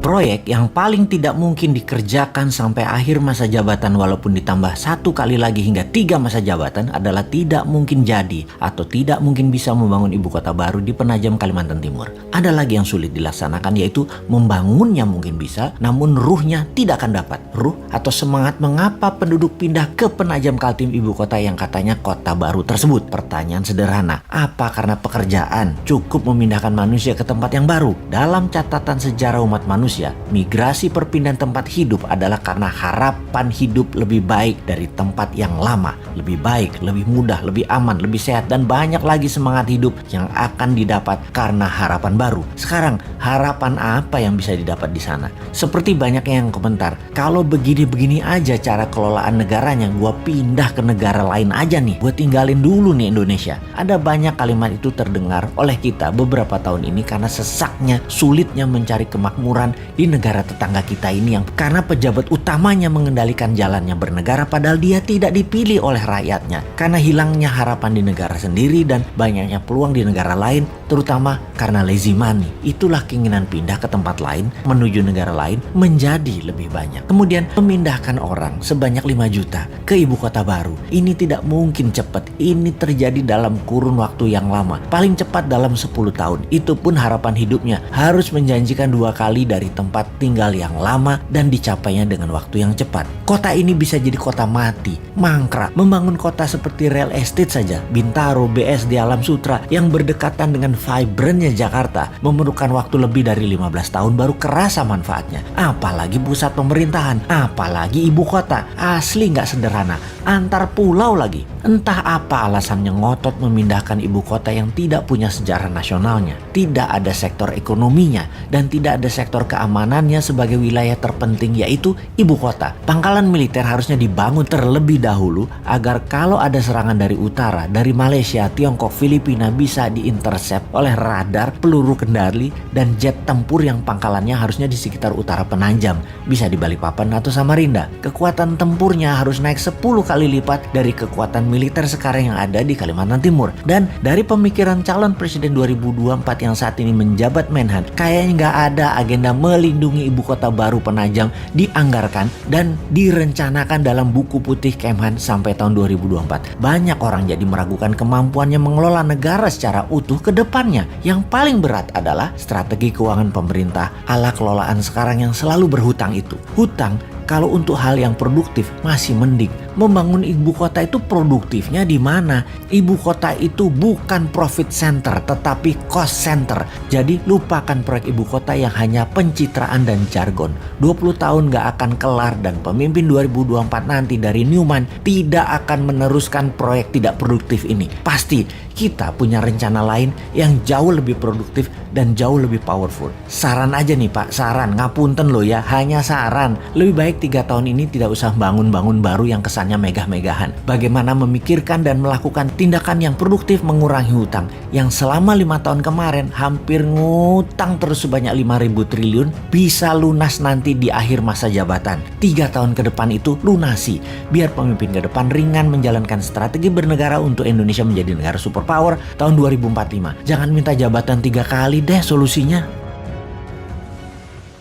Proyek yang paling tidak mungkin dikerjakan sampai akhir masa jabatan walaupun ditambah 1 kali lagi hingga 3 masa jabatan adalah tidak mungkin jadi atau tidak mungkin bisa membangun ibu kota baru di penajam Kalimantan Timur. Ada lagi yang sulit dilaksanakan, yaitu membangunnya mungkin bisa, namun ruhnya tidak akan dapat. Ruh atau semangat mengapa penduduk pindah ke penajam Kaltim ibu kota yang katanya kota baru tersebut. Pertanyaan sederhana, apa karena pekerjaan? Cukup memindahkan manusia ke tempat yang baru. Dalam catatan sejarah umat manusia, migrasi perpindahan tempat hidup adalah karena harapan hidup lebih baik dari tempat yang lama. Lebih baik, lebih mudah, lebih aman, lebih sehat, dan banyak lagi semangat hidup yang akan didapat karena harapan baru. Sekarang, harapan apa yang bisa didapat di sana? Seperti banyak yang komentar, kalau begini-begini aja cara kelolaan negaranya, gua pindah ke negara lain aja nih, gua tinggalin dulu nih Indonesia. Ada banyak kalimat itu terdengar oleh kita beberapa tahun ini karena sesaknya, sulitnya mencari kemakmuran di negara tetangga kita ini yang karena pejabat utamanya mengendalikan jalannya bernegara padahal dia tidak dipilih oleh rakyatnya. Karena hilangnya harapan di negara sendiri dan banyaknya peluang di negara lain, terutama karena lazy money. Itulah keinginan pindah ke tempat lain menuju negara lain menjadi lebih banyak. Kemudian memindahkan orang sebanyak 5 juta ke ibu kota baru. Ini tidak mungkin cepat. Ini terjadi dalam kurun waktu yang lama. Paling cepat dalam 10 tahun. Itu pun harapan hidupnya harus menjanjikan 2 kali dari tempat tinggal yang lama dan dicapainya dengan waktu yang cepat. Kota ini bisa jadi kota mati, mangkrak. Membangun kota seperti real estate saja, Bintaro, BSD, Alam Sutra yang berdekatan dengan vibrantnya Jakarta memerlukan waktu lebih dari 15 tahun baru kerasa manfaatnya. Apalagi pusat pemerintahan, apalagi ibu kota. Asli nggak sederhana. Antar pulau lagi. Entah apa alasannya ngotot memindahkan ibu kota yang tidak punya sejarah nasionalnya, tidak ada sektor ekonominya, dan tidak ada sektor keamanannya sebagai wilayah terpenting yaitu ibu kota. Pangkalan militer harusnya dibangun terlebih dahulu agar kalau ada serangan dari utara, dari Malaysia, Tiongkok, Filipina bisa diintercept oleh radar, peluru kendali, dan jet tempur yang pangkalannya harusnya di sekitar utara Penanjam, bisa di Balikpapan atau Samarinda. Kekuatan tempurnya harus naik 10 kali lipat dari kekuatan militer sekarang yang ada di Kalimantan Timur. Dan dari pemikiran calon presiden 2024 yang saat ini menjabat Menhan, kayaknya nggak ada agenda melindungi ibu kota baru Penajam dianggarkan dan direncanakan dalam buku putih Kemhan sampai tahun 2024. Banyak orang jadi meragukan kemampuannya mengelola negara secara utuh ke depannya. Yang paling berat adalah strategi keuangan pemerintah ala kelolaan sekarang yang selalu berhutang itu. Hutang kalau untuk hal yang produktif masih mending. Membangun ibu kota itu produktifnya di mana? Ibu kota itu bukan profit center tetapi cost center. Jadi lupakan proyek ibu kota yang hanya pencitraan dan jargon. 20 tahun gak akan kelar dan pemimpin 2024 nanti dari Newman tidak akan meneruskan proyek tidak produktif ini. Pasti kita punya rencana lain yang jauh lebih produktif dan jauh lebih powerful. Saran aja nih Pak, saran, ngapunten loh ya, hanya saran. Lebih baik 3 tahun ini tidak usah bangun-bangun baru yang kesannya megah-megahan. Bagaimana memikirkan dan melakukan tindakan yang produktif mengurangi hutang yang selama 5 tahun kemarin hampir ngutang terus sebanyak 5.000 triliun bisa lunas nanti di akhir masa jabatan. 3 tahun ke depan itu lunasi. Biar pemimpin ke depan ringan menjalankan strategi bernegara untuk Indonesia menjadi negara superpower tahun 2045. Jangan minta jabatan 3 kali deh solusinya.